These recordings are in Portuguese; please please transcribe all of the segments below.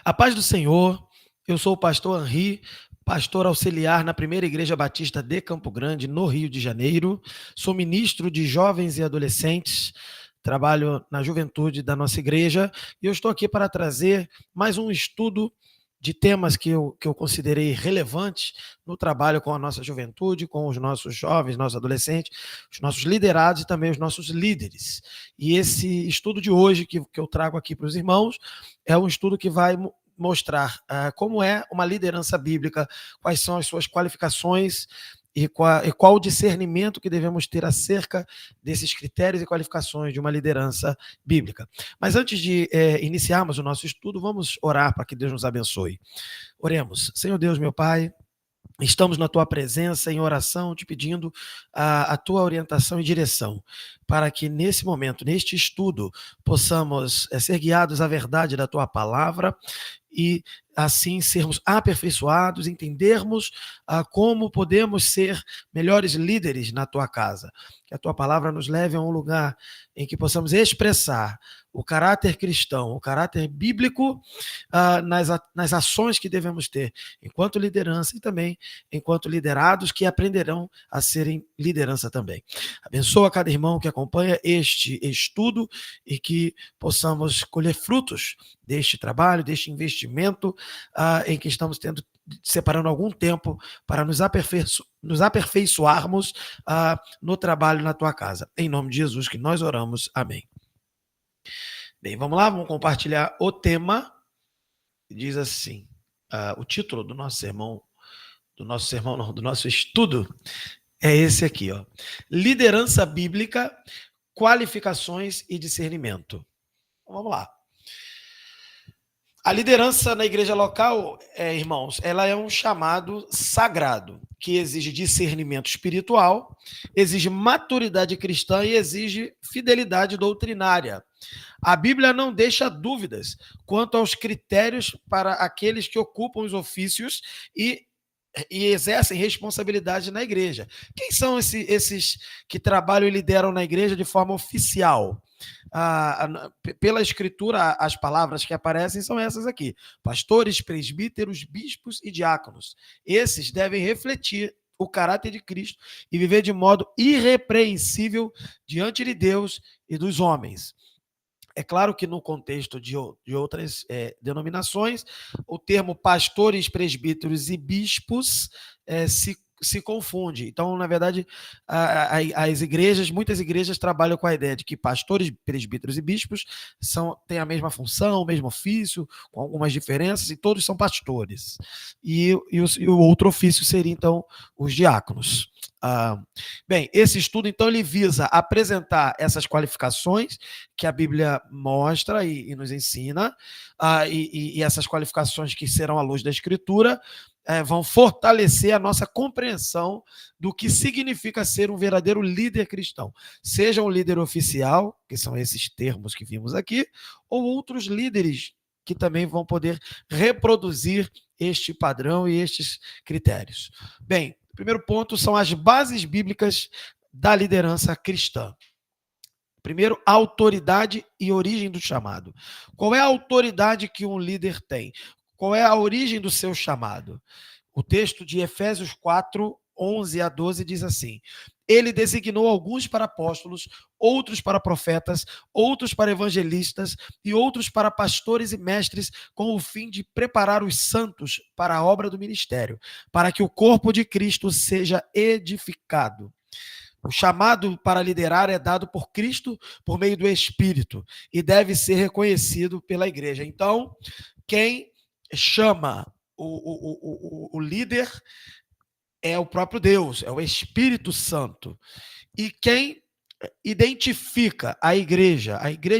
A paz do Senhor, eu sou o pastor Henri, pastor auxiliar na Primeira Igreja Batista de Campo Grande, no Rio de Janeiro. Sou ministro de jovens e adolescentes, trabalho na juventude da nossa igreja e eu estou aqui para trazer mais um estudo de temas que eu considerei relevantes no trabalho com a nossa juventude, com os nossos jovens, nossos adolescentes, os nossos liderados e também os nossos líderes. E esse estudo de hoje que eu trago aqui para os irmãos é um estudo que vai mostrar como é uma liderança bíblica, quais são as suas qualificações e qual o discernimento que devemos ter acerca desses critérios e qualificações de uma liderança bíblica. Mas antes de iniciarmos o nosso estudo, vamos orar para que Deus nos abençoe. Oremos. Senhor Deus, meu Pai, estamos na tua presença em oração, te pedindo a tua orientação e direção, para que nesse momento, neste estudo, possamos ser guiados à verdade da tua palavra e assim sermos aperfeiçoados, entendermos como podemos ser melhores líderes na tua casa. Que a tua palavra nos leve a um lugar em que possamos expressar o caráter cristão, o caráter bíblico nas ações que devemos ter enquanto liderança e também enquanto liderados que aprenderão a serem liderança também. Abençoa cada irmão que acompanha este estudo e que possamos colher frutos deste trabalho, deste investimento em que estamos separando algum tempo para nos aperfeiçoarmos no trabalho na tua casa. Em nome de Jesus que nós oramos. Amém. Bem, vamos lá, vamos compartilhar o tema. Diz assim, o título do nosso sermão, do nosso estudo é esse aqui, ó. Liderança bíblica, qualificações e discernimento. Então, vamos lá. A liderança na igreja local, irmãos, ela é um chamado sagrado, que exige discernimento espiritual, exige maturidade cristã e exige fidelidade doutrinária. A Bíblia não deixa dúvidas quanto aos critérios para aqueles que ocupam os ofícios e exercem responsabilidade na igreja. Quem são esses que trabalham e lideram na igreja de forma oficial? Pela escritura, as palavras que aparecem são essas aqui: pastores, presbíteros, bispos e diáconos. Esses devem refletir o caráter de Cristo e viver de modo irrepreensível diante de Deus e dos homens. É claro que no contexto de outras denominações, o termo pastores, presbíteros e bispos se confunde. Então, na verdade, muitas igrejas trabalham com a ideia de que pastores, presbíteros e bispos têm a mesma função, o mesmo ofício, com algumas diferenças, e todos são pastores. E o outro ofício seria, então, os diáconos. Bem, esse estudo, então, ele visa apresentar essas qualificações que a Bíblia mostra e nos ensina, e essas qualificações que serão à luz da Escritura, vão fortalecer a nossa compreensão do que significa ser um verdadeiro líder cristão. Seja um líder oficial, que são esses termos que vimos aqui, ou outros líderes que também vão poder reproduzir este padrão e estes critérios. Bem, o primeiro ponto são as bases bíblicas da liderança cristã. Primeiro, autoridade e origem do chamado. Qual é a autoridade que um líder tem? Qual é a origem do seu chamado? O texto de Efésios 4, 11 a 12 diz assim: ele designou alguns para apóstolos, outros para profetas, outros para evangelistas e outros para pastores e mestres, com o fim de preparar os santos para a obra do ministério, para que o corpo de Cristo seja edificado. O chamado para liderar é dado por Cristo por meio do Espírito e deve ser reconhecido pela igreja. Então, quem chama o líder é o próprio Deus, é o Espírito Santo. E quem identifica a igreja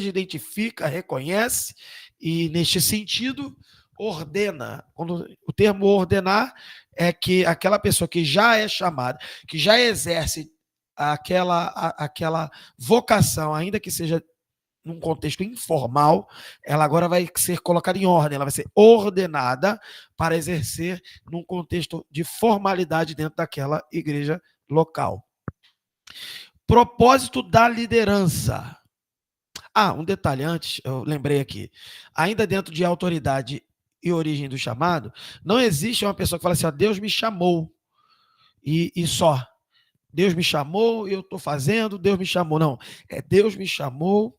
identifica, reconhece e, neste sentido, ordena. Quando o termo ordenar é que aquela pessoa que já é chamada, que já exerce aquela vocação, ainda que seja num contexto informal, ela agora vai ser colocada em ordem, ela vai ser ordenada para exercer num contexto de formalidade dentro daquela igreja local. Propósito da liderança. Um detalhe antes, eu lembrei aqui. Ainda dentro de autoridade e origem do chamado, não existe uma pessoa que fala assim, ó, Deus me chamou e só. Deus me chamou e eu estou fazendo, Deus me chamou. Não, é Deus me chamou,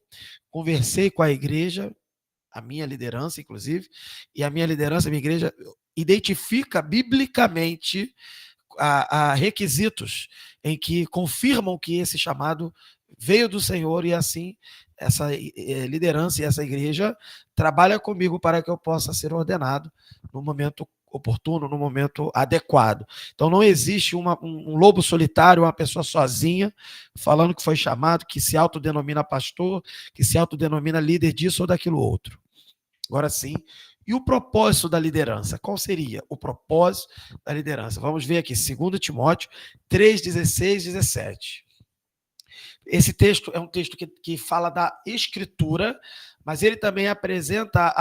conversei com a igreja, a minha liderança, inclusive, e a minha liderança, a minha igreja, identifica biblicamente a requisitos em que confirmam que esse chamado veio do Senhor e assim essa liderança e essa igreja trabalha comigo para que eu possa ser ordenado no momento oportuno, no momento adequado. Então não existe um lobo solitário, uma pessoa sozinha, falando que foi chamado, que se autodenomina pastor, que se autodenomina líder disso ou daquilo outro. Agora sim, e o propósito da liderança? Qual seria o propósito da liderança? Vamos ver aqui, 2 Timóteo 3, 16, 17. Esse texto é um texto que fala da escritura, mas ele também apresenta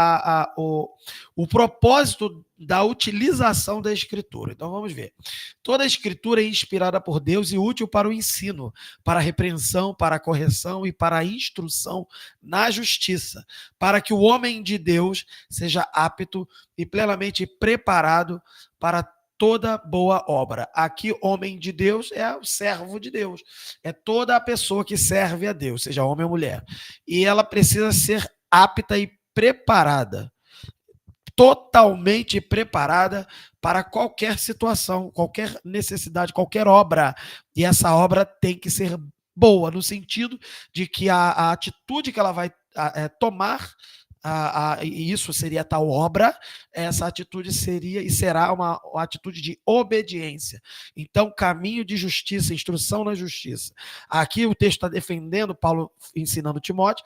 o propósito da utilização da escritura. Então vamos ver. Toda a escritura é inspirada por Deus e útil para o ensino, para a repreensão, para a correção e para a instrução na justiça, para que o homem de Deus seja apto e plenamente preparado para toda boa obra. Aqui, homem de Deus é o servo de Deus. É toda a pessoa que serve a Deus, seja homem ou mulher. E ela precisa ser apta e preparada. Totalmente preparada para qualquer situação, qualquer necessidade, qualquer obra. E essa obra tem que ser boa, no sentido de que a atitude que ela vai tomar, e isso seria tal obra, essa atitude seria e será uma atitude de obediência. Então, caminho de justiça, instrução na justiça. Aqui o texto está defendendo, Paulo ensinando Timóteo,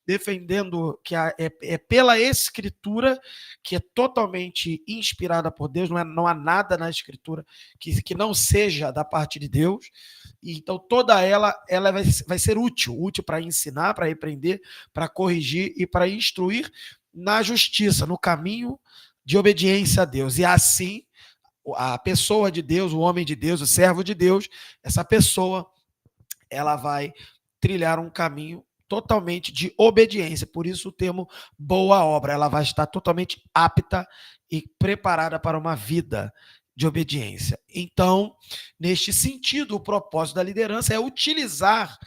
defendendo que é pela escritura, que é totalmente inspirada por Deus, não há nada na escritura que não seja da parte de Deus, então toda ela vai ser útil para ensinar, para repreender, para corrigir e para instruir na justiça, no caminho de obediência a Deus. E assim, a pessoa de Deus, o homem de Deus, o servo de Deus, essa pessoa, ela vai trilhar um caminho totalmente de obediência. Por isso o termo boa obra. Ela vai estar totalmente apta e preparada para uma vida de obediência. Então, neste sentido, o propósito da liderança é utilizar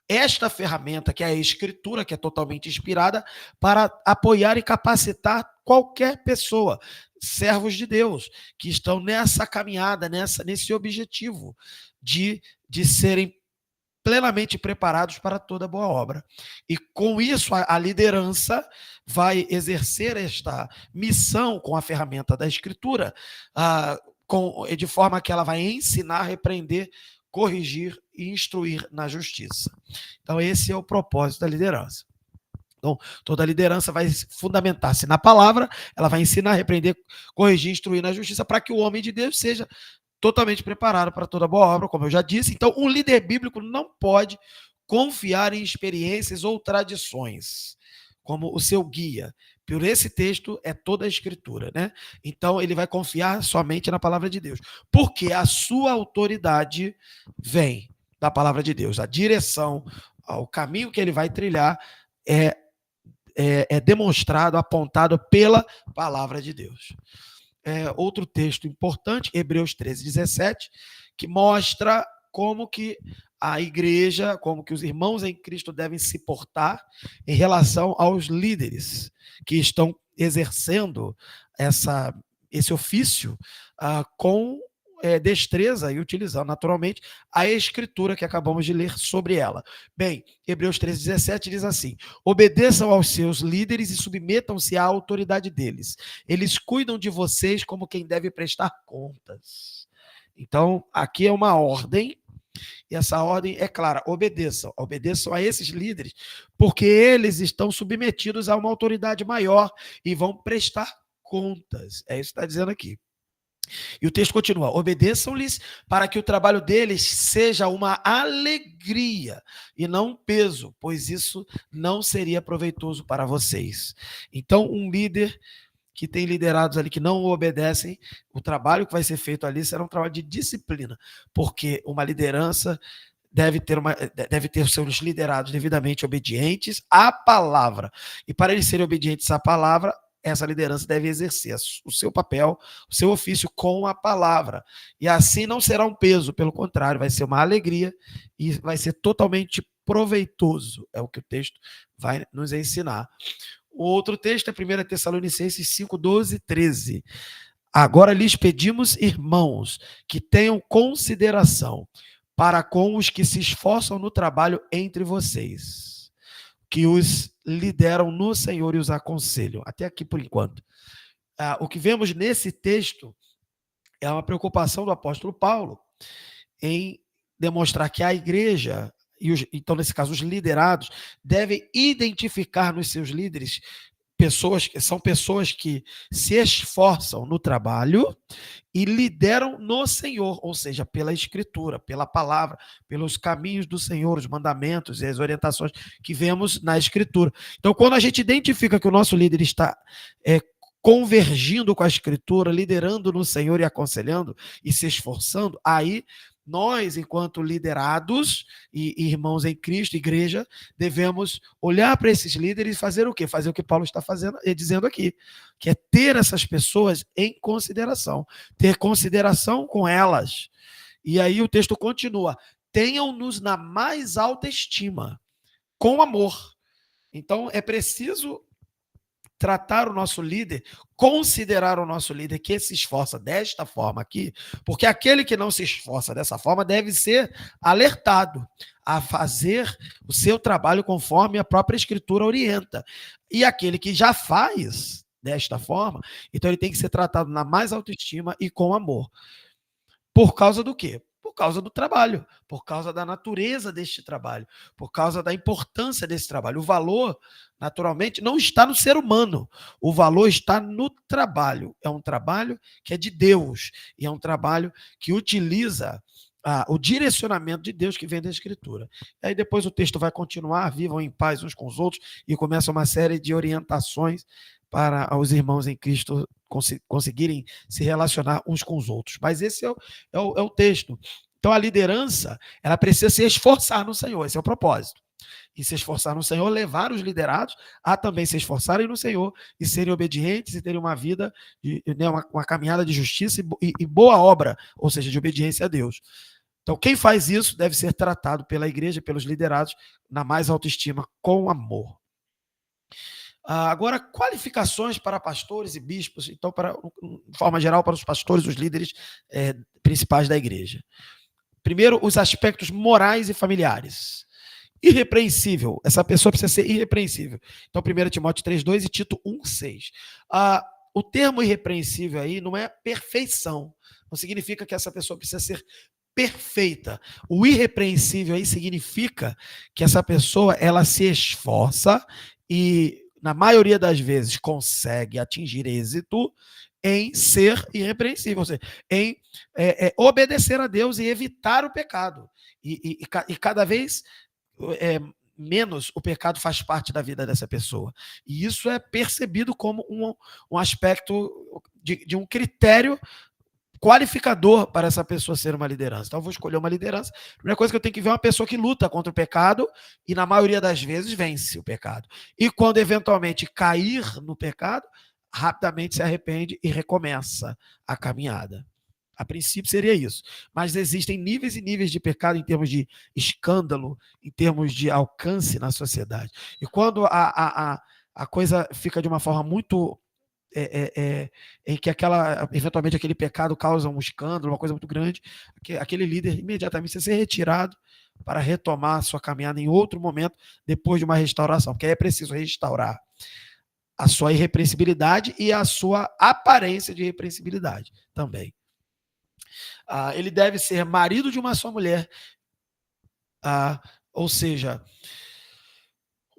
esta ferramenta, que é a escritura, que é totalmente inspirada, para apoiar e capacitar qualquer pessoa, servos de Deus, que estão nessa caminhada, nesse objetivo de serem plenamente preparados para toda boa obra. E com isso, a liderança vai exercer esta missão com a ferramenta da escritura, de forma que ela vai ensinar, repreender, corrigir e instruir na justiça. Então, esse é o propósito da liderança. Então, toda liderança vai fundamentar-se na palavra, ela vai ensinar, repreender, corrigir, instruir na justiça, para que o homem de Deus seja totalmente preparado para toda boa obra, como eu já disse. Então, um líder bíblico não pode confiar em experiências ou tradições como o seu guia. Por esse texto é toda a escritura, né? Então, ele vai confiar somente na palavra de Deus, porque a sua autoridade vem da palavra de Deus. A direção, o caminho que ele vai trilhar é demonstrado, apontado pela palavra de Deus. Outro texto importante, Hebreus 13, 17, que mostra como que a igreja, como que os irmãos em Cristo devem se portar em relação aos líderes que estão exercendo esse ofício com destreza e utilizando naturalmente a escritura que acabamos de ler sobre ela. Bem, Hebreus 13, 17 diz assim: obedeçam aos seus líderes e submetam-se à autoridade deles. Eles cuidam de vocês como quem deve prestar contas. Então, aqui é uma ordem, e essa ordem é clara: obedeçam a esses líderes, porque eles estão submetidos a uma autoridade maior e vão prestar contas. É isso que está dizendo aqui. E o texto continua: obedeçam-lhes para que o trabalho deles seja uma alegria e não um peso, pois isso não seria proveitoso para vocês. Então, um líder que tem liderados ali que não obedecem, o trabalho que vai ser feito ali será um trabalho de disciplina, porque uma liderança deve ter os seus liderados devidamente obedientes à palavra. E para eles serem obedientes à palavra, essa liderança deve exercer o seu papel, o seu ofício com a palavra. E assim não será um peso, pelo contrário, vai ser uma alegria e vai ser totalmente proveitoso. É o que o texto vai nos ensinar. O outro texto é 1 Tessalonicenses 5, 12 e 13. Agora lhes pedimos, irmãos, que tenham consideração para com os que se esforçam no trabalho entre vocês, que os lideram no Senhor e os aconselham. Até aqui por enquanto. O que vemos nesse texto é uma preocupação do apóstolo Paulo em demonstrar que a igreja, então nesse caso os liderados, devem identificar nos seus líderes pessoas que se esforçam no trabalho e lideram no Senhor, ou seja, pela Escritura, pela palavra, pelos caminhos do Senhor, os mandamentos e as orientações que vemos na Escritura. Então, quando a gente identifica que o nosso líder está convergindo com a Escritura, liderando no Senhor e aconselhando e se esforçando, aí nós, enquanto liderados e irmãos em Cristo, igreja, devemos olhar para esses líderes e fazer o quê? Fazer o que Paulo está fazendo e dizendo aqui, que é ter essas pessoas em consideração, ter consideração com elas. E aí o texto continua: tenham-nos na mais alta estima, com amor. Então é preciso tratar o nosso líder, considerar o nosso líder que se esforça desta forma aqui, porque aquele que não se esforça dessa forma deve ser alertado a fazer o seu trabalho conforme a própria Escritura orienta. E aquele que já faz desta forma, então ele tem que ser tratado na mais alta estima e com amor. Por causa do quê? Por causa do trabalho, por causa da natureza deste trabalho, por causa da importância desse trabalho. O valor, naturalmente, não está no ser humano, o valor está no trabalho. É um trabalho que é de Deus e é um trabalho que utiliza o direcionamento de Deus que vem da Escritura. E aí depois o texto vai continuar: vivam em paz uns com os outros, e começa uma série de orientações para os irmãos em Cristo conseguirem se relacionar uns com os outros. Mas esse é o texto. Então a liderança, ela precisa se esforçar no Senhor, esse é o propósito. E se esforçar no Senhor, levar os liderados a também se esforçarem no Senhor e serem obedientes e terem uma vida, uma caminhada de justiça e boa obra, ou seja, de obediência a Deus. Então, quem faz isso deve ser tratado pela igreja, pelos liderados, na mais alta estima, com amor. Agora, qualificações para pastores e bispos, então, de forma geral, para os pastores, os líderes principais da igreja. Primeiro, os aspectos morais e familiares. Irrepreensível, essa pessoa precisa ser irrepreensível. Então, 1 Timóteo 3,2 e Tito 1,6. O termo irrepreensível aí não é perfeição, não significa que essa pessoa precisa ser perfeita. O irrepreensível aí significa que essa pessoa, ela se esforça e, na maioria das vezes, consegue atingir êxito em ser irrepreensível, ou seja, em obedecer a Deus e evitar o pecado. E cada vez menos o pecado faz parte da vida dessa pessoa. E isso é percebido como um aspecto de um critério qualificador para essa pessoa ser uma liderança. Então, eu vou escolher uma liderança. A primeira coisa que eu tenho que ver é uma pessoa que luta contra o pecado e, na maioria das vezes, vence o pecado. E quando, eventualmente, cair no pecado, rapidamente se arrepende e recomeça a caminhada. A princípio seria isso. Mas existem níveis e níveis de pecado em termos de escândalo, em termos de alcance na sociedade. E quando a coisa fica de uma forma muito em que eventualmente aquele pecado causa um escândalo, uma coisa muito grande, aquele líder imediatamente precisa ser retirado para retomar a sua caminhada em outro momento, depois de uma restauração, porque aí é preciso restaurar a sua irrepreensibilidade e a sua aparência de irrepreensibilidade também. Ele deve ser marido de uma só mulher, ou seja,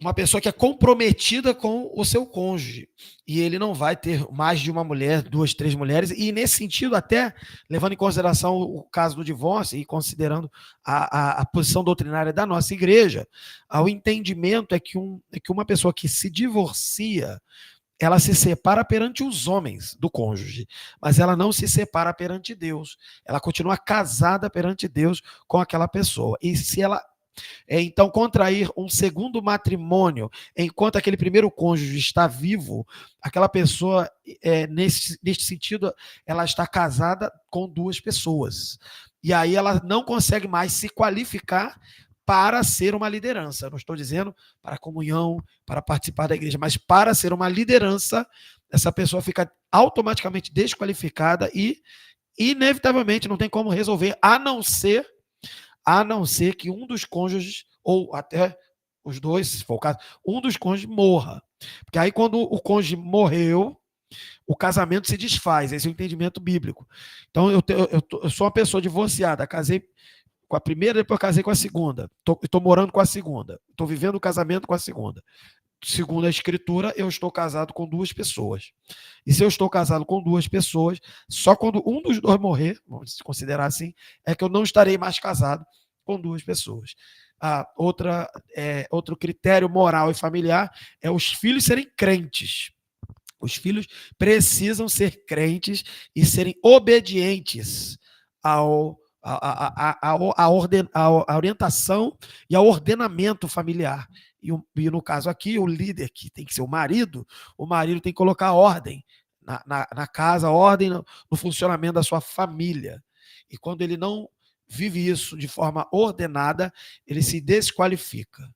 uma pessoa que é comprometida com o seu cônjuge, e ele não vai ter mais de uma mulher, 2, 3 mulheres, e nesse sentido, até levando em consideração o caso do divórcio e considerando a posição doutrinária da nossa igreja, o entendimento é que uma pessoa que se divorcia, ela se separa perante os homens do cônjuge, mas ela não se separa perante Deus, ela continua casada perante Deus com aquela pessoa, e se ela Então, contrair um segundo matrimônio enquanto aquele primeiro cônjuge está vivo, aquela pessoa, neste sentido, ela está casada com duas pessoas. E aí ela não consegue mais se qualificar para ser uma liderança. Eu não estou dizendo para comunhão, para participar da igreja, mas para ser uma liderança, essa pessoa fica automaticamente desqualificada e, inevitavelmente, não tem como resolver, a não ser que um dos cônjuges, ou até os dois, se for o caso, um dos cônjuges morra. Porque aí, quando o cônjuge morreu, o casamento se desfaz. Esse é o entendimento bíblico. Então, eu sou uma pessoa divorciada, casei com a primeira, depois casei com a segunda. Estou morando com a segunda. Estou vivendo o casamento com a segunda. Segundo a escritura, eu estou casado com duas pessoas. E se eu estou casado com duas pessoas, só quando um dos dois morrer, vamos considerar assim, é que eu não estarei mais casado com duas pessoas. Outro critério moral e familiar é os filhos serem crentes. Os filhos precisam ser crentes e serem obedientes à orientação e ao ordenamento familiar. E no caso aqui, o líder, que tem que ser o marido tem que colocar ordem na casa, ordem no funcionamento da sua família. E quando ele não vive isso de forma ordenada, ele se desqualifica.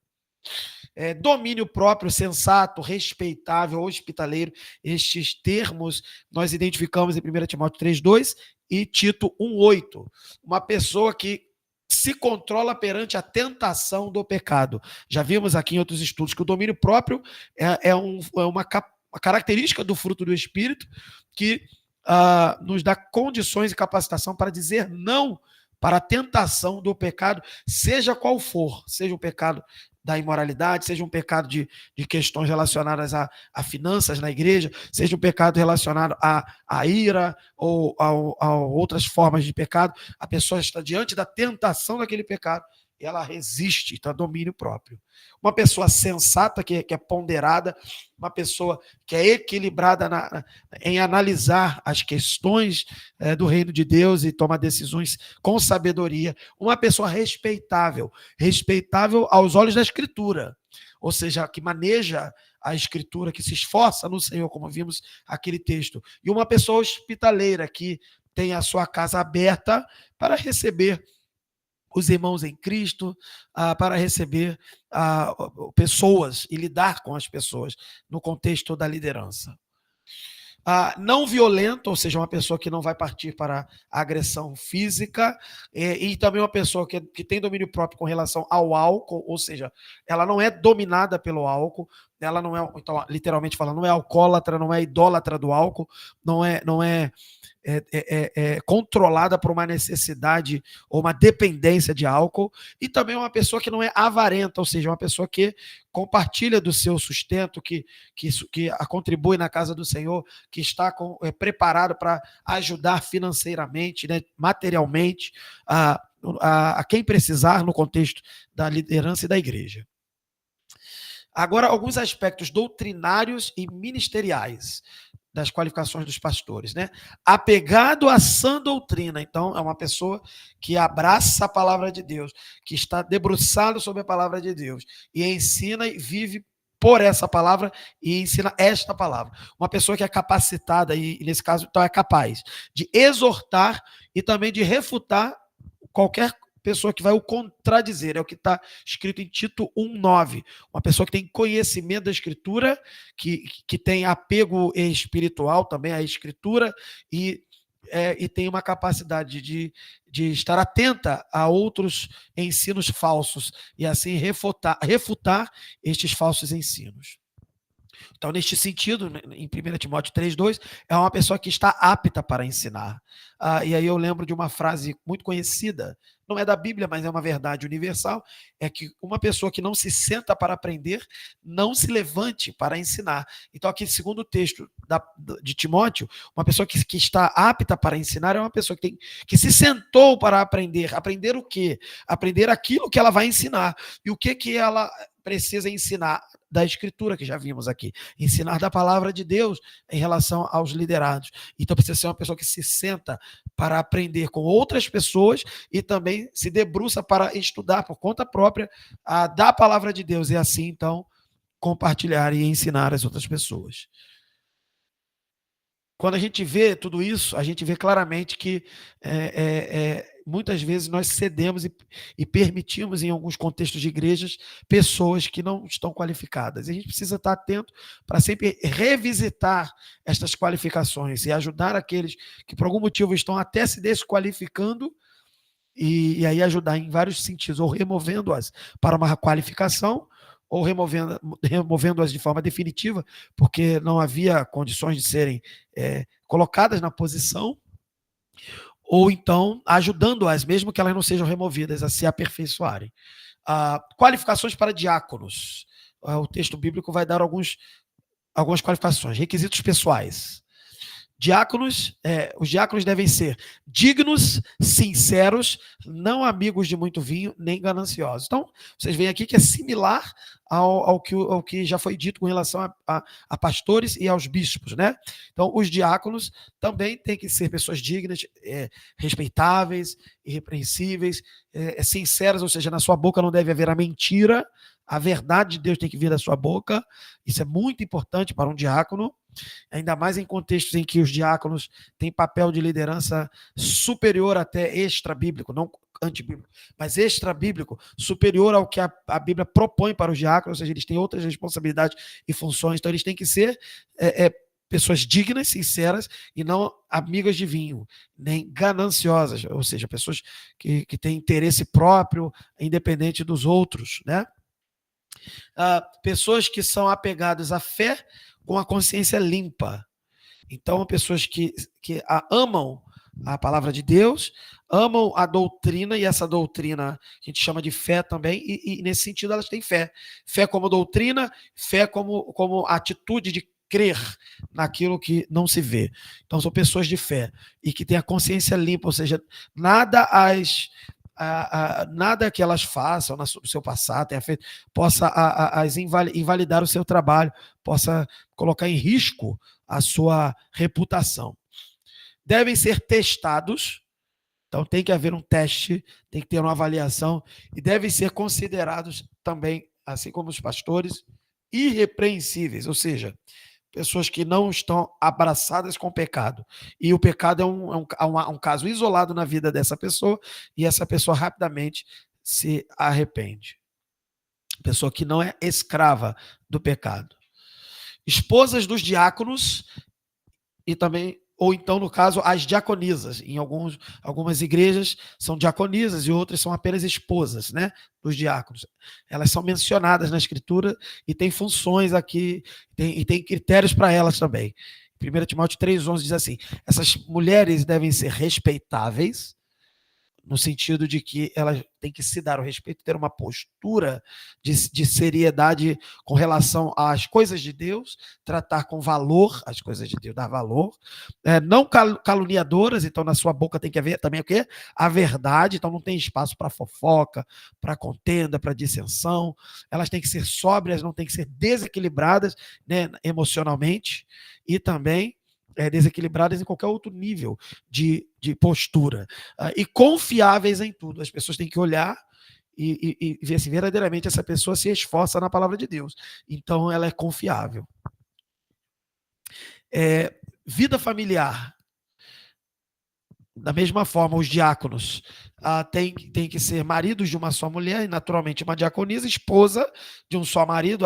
Domínio próprio, sensato, respeitável, hospitaleiro, estes termos nós identificamos em 1 Timóteo 3,2 e Tito 1,8. Uma pessoa que se controla perante a tentação do pecado. Já vimos aqui em outros estudos que o domínio próprio é uma característica do fruto do Espírito que nos dá condições e capacitação para dizer não para a tentação do pecado, seja qual for, seja o pecado da imoralidade, seja um pecado de questões relacionadas a finanças na igreja, seja um pecado relacionado à ira ou a outras formas de pecado, a pessoa está diante da tentação daquele pecado e ela resiste, está domínio próprio. Uma pessoa sensata, que é ponderada, uma pessoa que é equilibrada em analisar as questões do reino de Deus e toma decisões com sabedoria. Uma pessoa respeitável aos olhos da Escritura, ou seja, que maneja a Escritura, que se esforça no Senhor, como vimos aquele texto. E uma pessoa hospitaleira, que tem a sua casa aberta para receber os irmãos em Cristo, para receber pessoas e lidar com as pessoas no contexto da liderança. Não violento, ou seja, uma pessoa que não vai partir para a agressão física, e também uma pessoa que tem domínio próprio com relação ao álcool, ou seja, ela não é dominada pelo álcool, ela não é, então, literalmente falando, não é alcoólatra, não é idólatra do álcool, não é controlada por uma necessidade ou uma dependência de álcool, e também uma pessoa que não é avarenta, ou seja, uma pessoa que compartilha do seu sustento, que contribui na casa do Senhor, que está preparado para ajudar financeiramente, né, materialmente, a quem precisar no contexto da liderança e da igreja. Agora, alguns aspectos doutrinários e ministeriais das qualificações dos pastores, né? Apegado à sã doutrina, então é uma pessoa que abraça a palavra de Deus, que está debruçado sobre a palavra de Deus e ensina e vive por essa palavra e ensina esta palavra. Uma pessoa que é capacitada e nesse caso então é capaz de exortar e também de refutar qualquer pessoa que vai o contradizer, é o que está escrito em Tito 1,9. Uma pessoa que tem conhecimento da Escritura, que tem apego espiritual também à Escritura e tem uma capacidade de estar atenta a outros ensinos falsos e assim refutar estes falsos ensinos. Então, neste sentido, em 1 Timóteo 3,2, é uma pessoa que está apta para ensinar. E aí eu lembro de uma frase muito conhecida, não é da Bíblia, mas é uma verdade universal, é que uma pessoa que não se senta para aprender, não se levante para ensinar. Então, aqui, segundo o texto de Timóteo, uma pessoa que está apta para ensinar é uma pessoa que se sentou para aprender. Aprender o quê? Aprender aquilo que ela vai ensinar. E o que ela precisa ensinar? Da Escritura, que já vimos aqui. Ensinar da palavra de Deus em relação aos liderados. Então, precisa ser uma pessoa que se senta para aprender com outras pessoas e também também se debruça para estudar por conta própria da palavra de Deus e assim, então, compartilhar e ensinar as outras pessoas. Quando a gente vê tudo isso, a gente vê claramente que muitas vezes nós cedemos e permitimos, em alguns contextos de igrejas, pessoas que não estão qualificadas. E a gente precisa estar atento para sempre revisitar estas qualificações e ajudar aqueles que, por algum motivo, estão até se desqualificando e aí ajudar em vários sentidos, ou removendo-as para uma qualificação, ou removendo-as de forma definitiva, porque não havia condições de serem colocadas na posição, ou então ajudando-as, mesmo que elas não sejam removidas, a se aperfeiçoarem. Qualificações para diáconos. O texto bíblico vai dar algumas qualificações. Requisitos pessoais. Os diáconos devem ser dignos, sinceros, não amigos de muito vinho, nem gananciosos. Então, vocês veem aqui que é similar ao que já foi dito com relação a pastores e aos bispos, né? Então, os diáconos também têm que ser pessoas dignas, respeitáveis, irrepreensíveis, sinceras, ou seja, na sua boca não deve haver a mentira, a verdade de Deus tem que vir da sua boca. Isso é muito importante para um diácono, ainda mais em contextos em que os diáconos têm papel de liderança superior até extra-bíblico, não antibíblico, mas extra-bíblico, superior ao que a Bíblia propõe para os diáconos, ou seja, eles têm outras responsabilidades e funções, então eles têm que ser pessoas dignas, sinceras e não amigas de vinho, nem gananciosas, ou seja, pessoas que têm interesse próprio, independente dos outros, né? Pessoas que são apegadas à fé com a consciência limpa. Então, pessoas que amam a palavra de Deus, amam a doutrina, e essa doutrina a gente chama de fé também, e nesse sentido elas têm fé. Fé como doutrina, fé como atitude de crer naquilo que não se vê. Então, são pessoas de fé e que têm a consciência limpa, ou seja, nada que elas façam no seu passado tenha feito, possa invalidar o seu trabalho, possa colocar em risco a sua reputação. Devem ser testados, então tem que haver um teste, tem que ter uma avaliação, e devem ser considerados também, assim como os pastores, irrepreensíveis, ou seja, pessoas que não estão abraçadas com o pecado. E o pecado é um caso isolado na vida dessa pessoa, e essa pessoa rapidamente se arrepende. Pessoa que não é escrava do pecado. Esposas dos diáconos e também, ou então, no caso, as diaconisas. Em algumas igrejas são diaconisas e outras são apenas esposas, né, dos diáconos. Elas são mencionadas na Escritura e têm funções aqui, e tem critérios para elas também. 1 Timóteo 3,11 diz assim: essas mulheres devem ser respeitáveis, no sentido de que elas têm que se dar o respeito, ter uma postura de seriedade com relação às coisas de Deus, tratar com valor as coisas de Deus, dar valor, não caluniadoras, então na sua boca tem que haver também o quê? A verdade, então não tem espaço para fofoca, para contenda, para dissensão. Elas têm que ser sóbrias, não têm que ser desequilibradas, né, emocionalmente, e também desequilibradas em qualquer outro nível de postura, e confiáveis em tudo. As pessoas têm que olhar e ver se verdadeiramente essa pessoa se esforça na palavra de Deus, então ela é confiável. Vida familiar. Da mesma forma, os diáconos têm que ser maridos de uma só mulher, e naturalmente uma diaconisa, esposa de um só marido.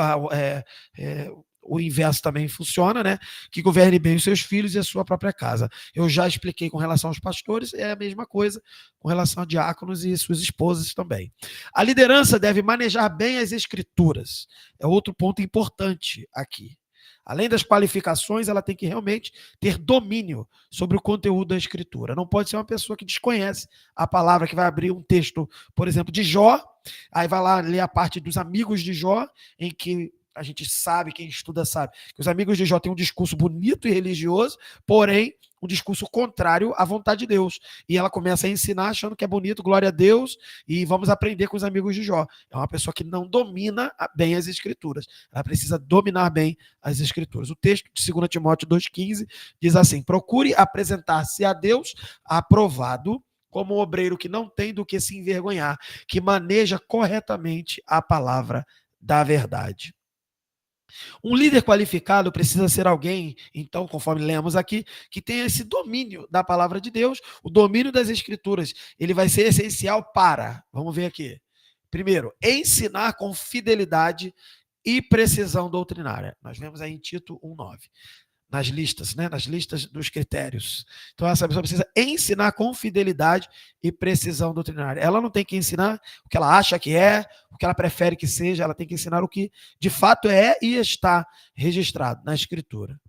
O inverso também funciona, né? Que governe bem os seus filhos e a sua própria casa. Eu já expliquei com relação aos pastores, é a mesma coisa com relação a diáconos e suas esposas também. A liderança deve manejar bem as escrituras. É outro ponto importante aqui. Além das qualificações, ela tem que realmente ter domínio sobre o conteúdo da escritura. Não pode ser uma pessoa que desconhece a palavra, que vai abrir um texto, por exemplo, de Jó, aí vai lá ler a parte dos amigos de Jó, em que a gente sabe, quem estuda sabe, que os amigos de Jó têm um discurso bonito e religioso, porém um discurso contrário à vontade de Deus. E ela começa a ensinar achando que é bonito, glória a Deus, e vamos aprender com os amigos de Jó. É uma pessoa que não domina bem as escrituras. Ela precisa dominar bem as escrituras. O texto de 2 Timóteo 2,15 diz assim: procure apresentar-se a Deus aprovado como um obreiro que não tem do que se envergonhar, que maneja corretamente a palavra da verdade. Um líder qualificado precisa ser alguém, então, conforme lemos aqui, que tenha esse domínio da palavra de Deus, o domínio das escrituras. Ele vai ser essencial para, vamos ver aqui, primeiro, ensinar com fidelidade e precisão doutrinária. Nós vemos aí em Tito 1:9. Nas listas, né? Nas listas dos critérios. Então, essa pessoa precisa ensinar com fidelidade e precisão doutrinária. Ela não tem que ensinar o que ela acha que é, o que ela prefere que seja, ela tem que ensinar o que de fato é e está registrado na Escritura.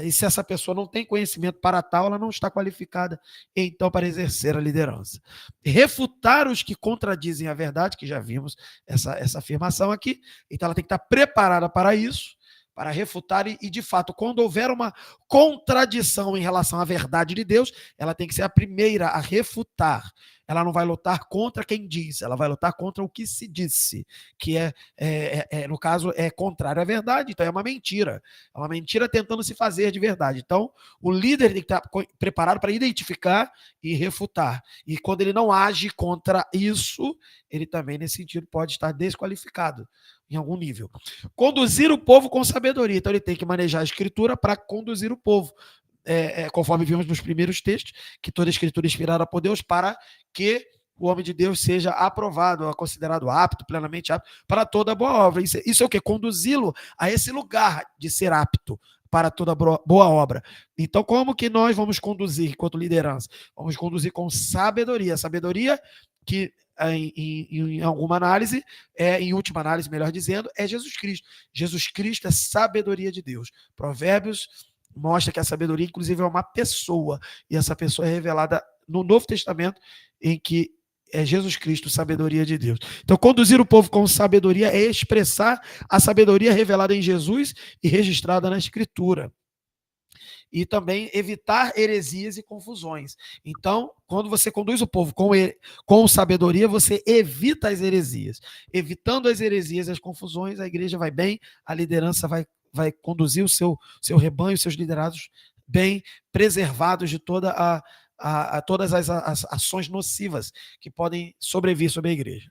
E se essa pessoa não tem conhecimento para tal, ela não está qualificada, então, para exercer a liderança. Refutar os que contradizem a verdade, que já vimos essa afirmação aqui, então ela tem que estar preparada para isso, para refutar e, de fato, quando houver uma contradição em relação à verdade de Deus, ela tem que ser a primeira a refutar. Ela não vai lutar contra quem diz, ela vai lutar contra o que se disse, que no caso, é contrário à verdade, então é uma mentira. É uma mentira tentando se fazer de verdade. Então, o líder tem que estar preparado para identificar e refutar. E quando ele não age contra isso, ele também, nesse sentido, pode estar desqualificado em algum nível. Conduzir o povo com sabedoria. Então, ele tem que manejar a escritura para conduzir o povo. Conforme vimos nos primeiros textos, que toda a escritura é inspirada por Deus para que o homem de Deus seja aprovado, considerado apto, plenamente apto, para toda boa obra. Isso é o quê? Conduzi-lo a esse lugar de ser apto para toda boa obra. Então, como que nós vamos conduzir enquanto liderança? Vamos conduzir com sabedoria. Sabedoria que, em alguma análise, em última análise, melhor dizendo, é Jesus Cristo. Jesus Cristo é sabedoria de Deus. Provérbios mostra que a sabedoria, inclusive, é uma pessoa, e essa pessoa é revelada no Novo Testamento, em que é Jesus Cristo, sabedoria de Deus. Então, conduzir o povo com sabedoria é expressar a sabedoria revelada em Jesus e registrada na Escritura. E também evitar heresias e confusões. Então, quando você conduz o povo com sabedoria, você evita as heresias. Evitando as heresias e as confusões, a igreja vai bem, a liderança vai conduzir o seu rebanho, seus liderados bem preservados de todas as ações nocivas que podem sobrevir sobre a igreja.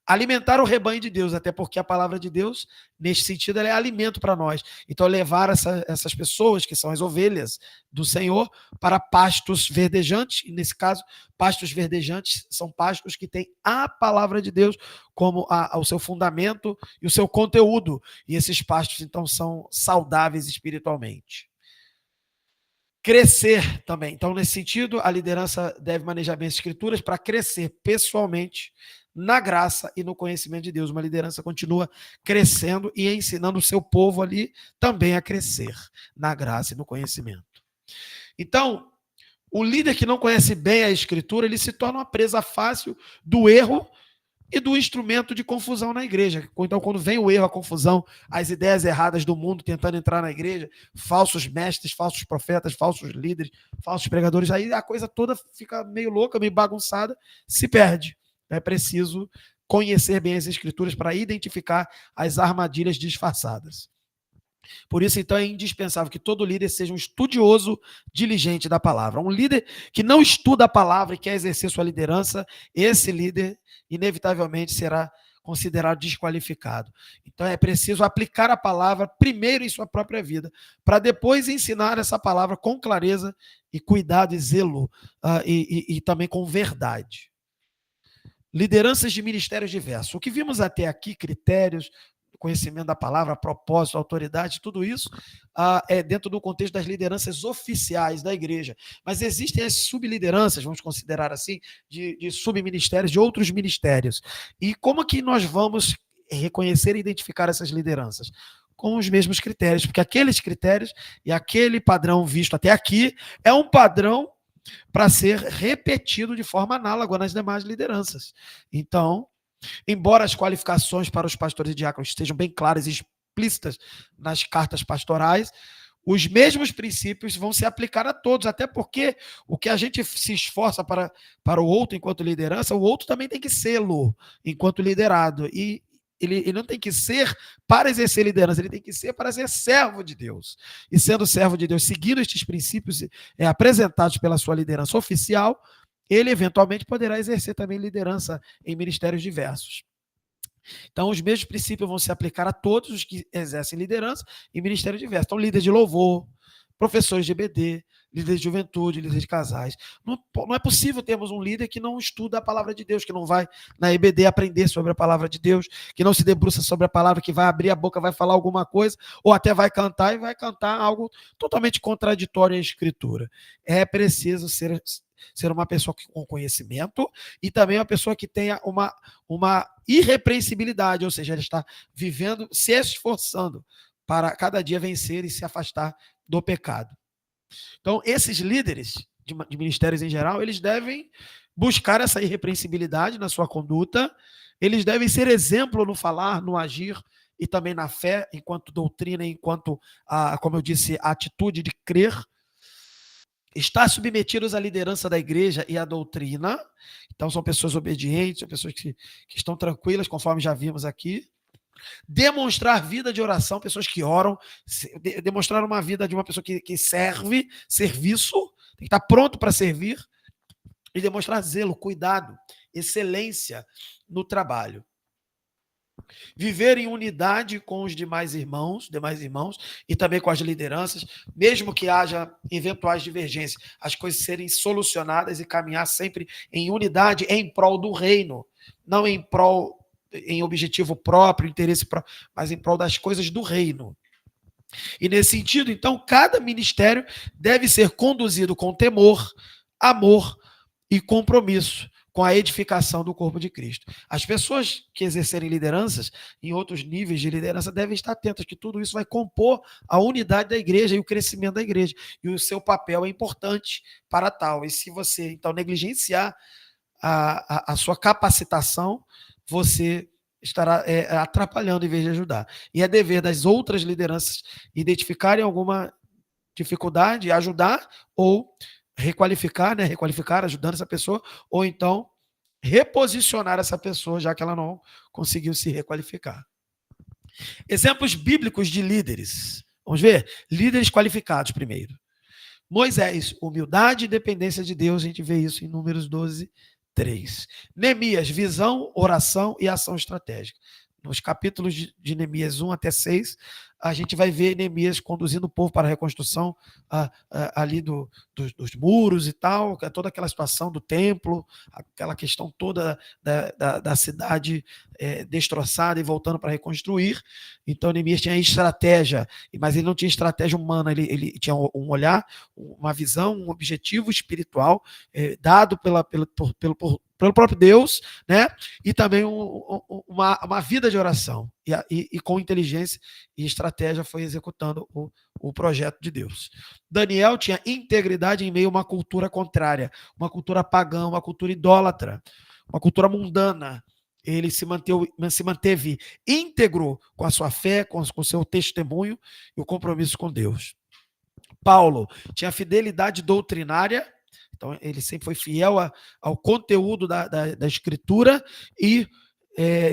Alimentar o rebanho de Deus, até porque a palavra de Deus, neste sentido, ela é alimento para nós. Então, levar essas pessoas, que são as ovelhas do Senhor, para pastos verdejantes, e nesse caso, pastos verdejantes são pastos que têm a palavra de Deus como o seu fundamento e o seu conteúdo. E esses pastos, então, são saudáveis espiritualmente. Crescer também. Então, nesse sentido, a liderança deve manejar bem as escrituras para crescer pessoalmente na graça e no conhecimento de Deus. Uma liderança continua crescendo e ensinando o seu povo ali também a crescer na graça e no conhecimento. Então, o líder que não conhece bem a escritura, ele se torna uma presa fácil do erro e do instrumento de confusão na igreja. Então, quando vem o erro, a confusão, as ideias erradas do mundo tentando entrar na igreja, falsos mestres, falsos profetas, falsos líderes, falsos pregadores, aí a coisa toda fica meio louca, meio bagunçada, se perde. É preciso conhecer bem as escrituras para identificar as armadilhas disfarçadas. Por isso, então, é indispensável que todo líder seja um estudioso diligente da palavra. Um líder que não estuda a palavra e quer exercer sua liderança, esse líder, inevitavelmente, será considerado desqualificado. Então, é preciso aplicar a palavra primeiro em sua própria vida, para depois ensinar essa palavra com clareza e cuidado e zelo, e também com verdade. Lideranças de ministérios diversos. O que vimos até aqui, critérios, conhecimento da palavra, propósito, autoridade, tudo isso é dentro do contexto das lideranças oficiais da igreja. Mas existem as sublideranças, vamos considerar assim, de subministérios, de outros ministérios. E como que nós vamos reconhecer e identificar essas lideranças? Com os mesmos critérios, porque aqueles critérios e aquele padrão visto até aqui é um padrão para ser repetido de forma análoga nas demais lideranças. Então, embora as qualificações para os pastores e diáconos estejam bem claras e explícitas nas cartas pastorais, os mesmos princípios vão se aplicar a todos, até porque o que a gente se esforça para o outro enquanto liderança, o outro também tem que sê-lo enquanto liderado. E ele não tem que ser para exercer liderança, ele tem que ser para ser servo de Deus. E sendo servo de Deus, seguindo estes princípios apresentados pela sua liderança oficial, ele eventualmente poderá exercer também liderança em ministérios diversos. Então, os mesmos princípios vão se aplicar a todos os que exercem liderança em ministérios diversos. Então, líder de louvor, professores de EBD, líderes de juventude, líderes de casais. Não é possível termos um líder que não estuda a palavra de Deus, que não vai na EBD aprender sobre a palavra de Deus, que não se debruça sobre a palavra, que vai abrir a boca, vai falar alguma coisa, ou até vai cantar e vai cantar algo totalmente contraditório à Escritura. É preciso ser uma pessoa com conhecimento e também uma pessoa que tenha uma irrepreensibilidade, ou seja, ele está vivendo, se esforçando para cada dia vencer e se afastar do pecado. Então, esses líderes de ministérios em geral, eles devem buscar essa irrepreensibilidade na sua conduta, eles devem ser exemplo no falar, no agir e também na fé, enquanto doutrina, enquanto, como eu disse, a atitude de crer, estar submetidos à liderança da igreja e à doutrina. Então, são pessoas obedientes, são pessoas que estão tranquilas, conforme já vimos aqui. Demonstrar vida de oração, pessoas que oram, demonstrar uma vida de uma pessoa que serve, serviço, tem que estar pronto para servir, e demonstrar zelo, cuidado, excelência no trabalho. Viver em unidade com os demais irmãos e também com as lideranças, mesmo que haja eventuais divergências, as coisas serem solucionadas e caminhar sempre em unidade em prol do reino, não em prol, em objetivo próprio, interesse próprio, mas em prol das coisas do reino. E nesse sentido, então, cada ministério deve ser conduzido com temor, amor e compromisso com a edificação do corpo de Cristo. As pessoas que exercerem lideranças em outros níveis de liderança devem estar atentas que tudo isso vai compor a unidade da igreja e o crescimento da igreja. E o seu papel é importante para tal. E se você, então, negligenciar a sua capacitação, você estará atrapalhando em vez de ajudar. E é dever das outras lideranças identificarem alguma dificuldade, ajudar ou requalificar, ajudando essa pessoa, ou então reposicionar essa pessoa, já que ela não conseguiu se requalificar. Exemplos bíblicos de líderes. Vamos ver? Líderes qualificados primeiro. Moisés, humildade e dependência de Deus, a gente vê isso em Números 12, 3. Neemias, visão, oração e ação estratégica. Nos capítulos de Neemias 1 até 6, a gente vai ver Neemias conduzindo o povo para a reconstrução ali dos muros e tal, toda aquela situação do templo, aquela questão toda da cidade destroçada e voltando para reconstruir. Então, Neemias tinha estratégia, mas ele não tinha estratégia humana, ele tinha um olhar, uma visão, um objetivo espiritual dado pelo próprio Deus, né? E também uma vida de oração. E com inteligência e estratégia foi executando o projeto de Deus. Daniel tinha integridade em meio a uma cultura contrária, uma cultura pagã, uma cultura idólatra, uma cultura mundana. Ele se manteve íntegro com a sua fé, com o seu testemunho e o compromisso com Deus. Paulo tinha fidelidade doutrinária, então ele sempre foi fiel ao conteúdo da Escritura e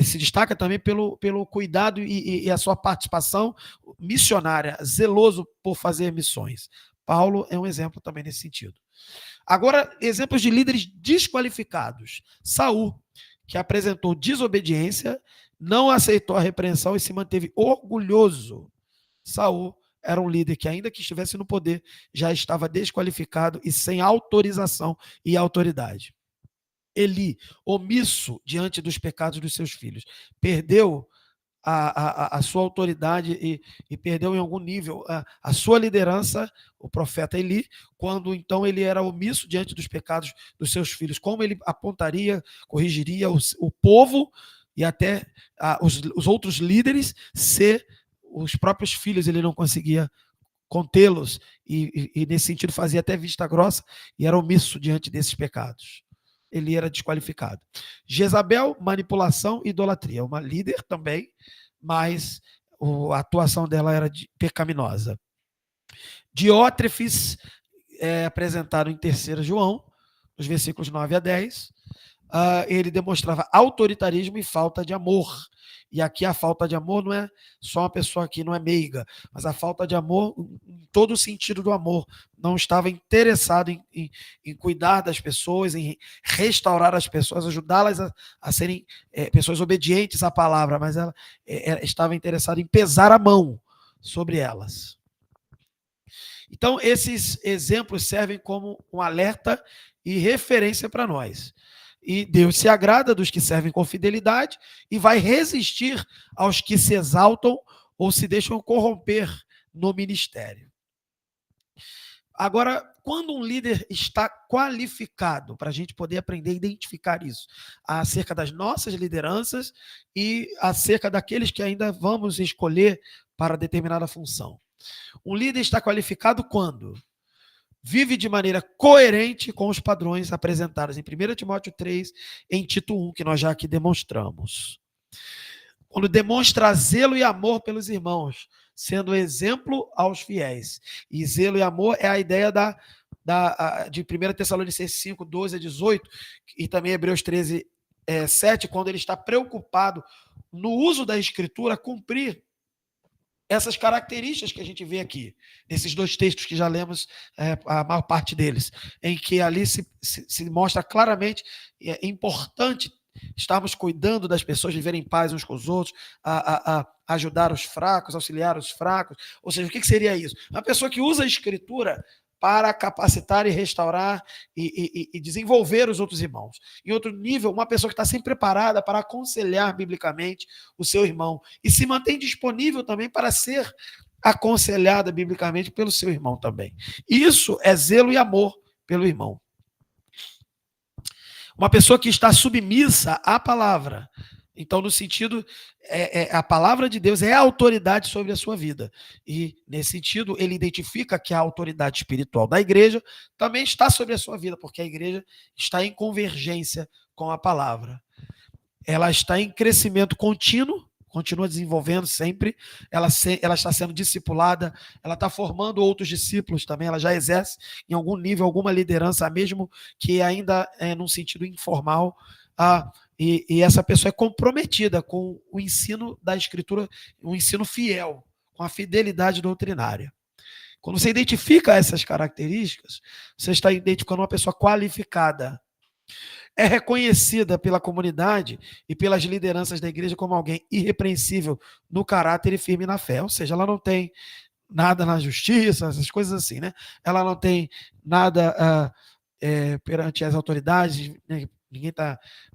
se destaca também pelo cuidado e a sua participação missionária, zeloso por fazer missões. Paulo é um exemplo também nesse sentido. Agora, exemplos de líderes desqualificados. Saul, que apresentou desobediência, não aceitou a repreensão e se manteve orgulhoso. Saul era um líder que, ainda que estivesse no poder, já estava desqualificado e sem autorização e autoridade. Eli, omisso diante dos pecados dos seus filhos, perdeu a sua autoridade e perdeu em algum nível a sua liderança, o profeta Eli, quando então ele era omisso diante dos pecados dos seus filhos. Como ele apontaria, corrigiria o povo e até os outros líderes, se os próprios filhos ele não conseguia contê-los e nesse sentido fazia até vista grossa e era omisso diante desses pecados. Ele era desqualificado. Jezabel, manipulação e idolatria. Uma líder também, mas a atuação dela era pecaminosa. Diótrefes, apresentado em 3 João, nos versículos 9 a 10. ele demonstrava autoritarismo e falta de amor. E aqui a falta de amor não é só uma pessoa que não é meiga, mas a falta de amor em todo o sentido do amor. Não estava interessado em cuidar das pessoas, em restaurar as pessoas, ajudá-las a serem pessoas obedientes à palavra, mas ela estava interessada em pesar a mão sobre elas. Então, esses exemplos servem como um alerta e referência para nós. E Deus se agrada dos que servem com fidelidade e vai resistir aos que se exaltam ou se deixam corromper no ministério. Agora, quando um líder está qualificado, para a gente poder aprender a identificar isso, acerca das nossas lideranças e acerca daqueles que ainda vamos escolher para determinada função. Um líder está qualificado quando vive de maneira coerente com os padrões apresentados em 1 Timóteo 3, em Tito 1, que nós já aqui demonstramos. Quando demonstra zelo e amor pelos irmãos, sendo exemplo aos fiéis. E zelo e amor é a ideia de 1 Tessalonicenses 5, 12 a 18, e também Hebreus 13, 7, quando ele está preocupado no uso da escritura, cumprir essas características que a gente vê aqui, nesses dois textos que já lemos, a maior parte deles, em que ali se mostra claramente importante estarmos cuidando das pessoas, viverem em paz uns com os outros, a ajudar os fracos, auxiliar os fracos. Ou seja, o que seria isso? Uma pessoa que usa a escritura para capacitar e restaurar e desenvolver os outros irmãos. Em outro nível, uma pessoa que está sempre preparada para aconselhar biblicamente o seu irmão e se mantém disponível também para ser aconselhada biblicamente pelo seu irmão também. Isso é zelo e amor pelo irmão. Uma pessoa que está submissa à palavra. Então, no sentido, a palavra de Deus é a autoridade sobre a sua vida. E, nesse sentido, ele identifica que a autoridade espiritual da igreja também está sobre a sua vida, porque a igreja está em convergência com a palavra. Ela está em crescimento contínuo, continua desenvolvendo sempre, ela está sendo discipulada, ela está formando outros discípulos também, ela já exerce em algum nível, alguma liderança, mesmo que ainda num sentido informal, e essa pessoa é comprometida com o ensino da escritura, um ensino fiel, com a fidelidade doutrinária. Quando você identifica essas características, você está identificando uma pessoa qualificada. É reconhecida pela comunidade e pelas lideranças da igreja como alguém irrepreensível no caráter e firme na fé. Ou seja, ela não tem nada na justiça, essas coisas assim, né? Ela não tem nada perante as autoridades, né?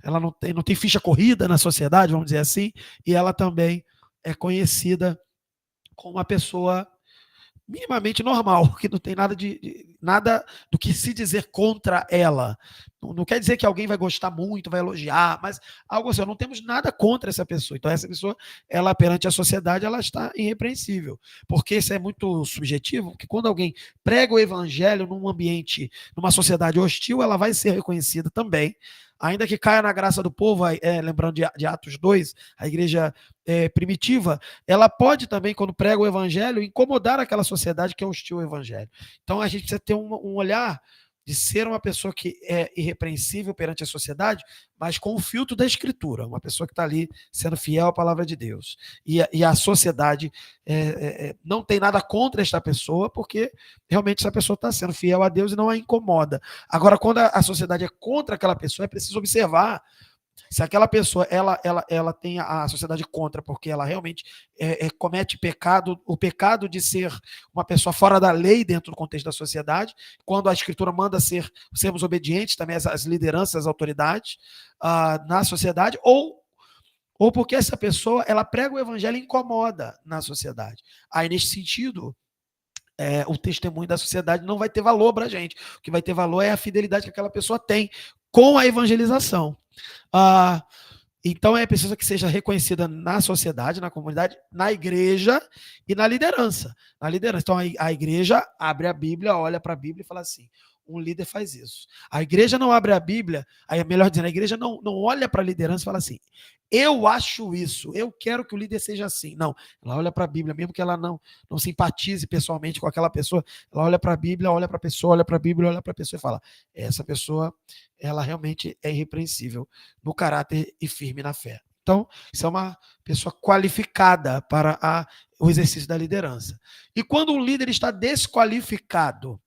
Ela não tem ficha corrida na sociedade, vamos dizer assim, e ela também é conhecida como uma pessoa minimamente normal, que não tem nada do que se dizer contra ela. Não quer dizer que alguém vai gostar muito, vai elogiar, mas algo assim, não temos nada contra essa pessoa. Então, essa pessoa, ela perante a sociedade, ela está irrepreensível. Porque isso é muito subjetivo, porque quando alguém prega o evangelho num ambiente, numa sociedade hostil, ela vai ser reconhecida também, ainda que caia na graça do povo, lembrando de Atos 2, a igreja primitiva, ela pode também, quando prega o evangelho, incomodar aquela sociedade que é hostil ao evangelho. Então, a gente precisa ter um olhar de ser uma pessoa que é irrepreensível perante a sociedade, mas com o filtro da escritura, uma pessoa que está ali sendo fiel à palavra de Deus. E a sociedade não tem nada contra esta pessoa, porque realmente essa pessoa está sendo fiel a Deus e não a incomoda. Agora, quando a sociedade é contra aquela pessoa, é preciso observar se aquela pessoa ela tem a sociedade contra, porque ela realmente comete pecado, o pecado de ser uma pessoa fora da lei dentro do contexto da sociedade, quando a escritura manda sermos obedientes também às lideranças, às autoridades na sociedade, ou porque essa pessoa ela prega o evangelho e incomoda na sociedade. Aí, nesse sentido, o testemunho da sociedade não vai ter valor para a gente. O que vai ter valor é a fidelidade que aquela pessoa tem com a evangelização. Então é preciso que seja reconhecida na sociedade, na comunidade, na igreja e na liderança. Então a igreja abre a Bíblia, olha para a Bíblia e fala assim: um líder faz isso. A igreja não abre a Bíblia, aí melhor dizendo, a igreja não olha para a liderança e fala assim, eu acho isso, eu quero que o líder seja assim. Não, ela olha para a Bíblia, mesmo que ela não simpatize pessoalmente com aquela pessoa, ela olha para a Bíblia, olha para a pessoa, olha para a Bíblia, olha para a pessoa e fala, essa pessoa, ela realmente é irrepreensível no caráter e firme na fé. Então, isso é uma pessoa qualificada para o exercício da liderança. E quando um líder está desqualificado,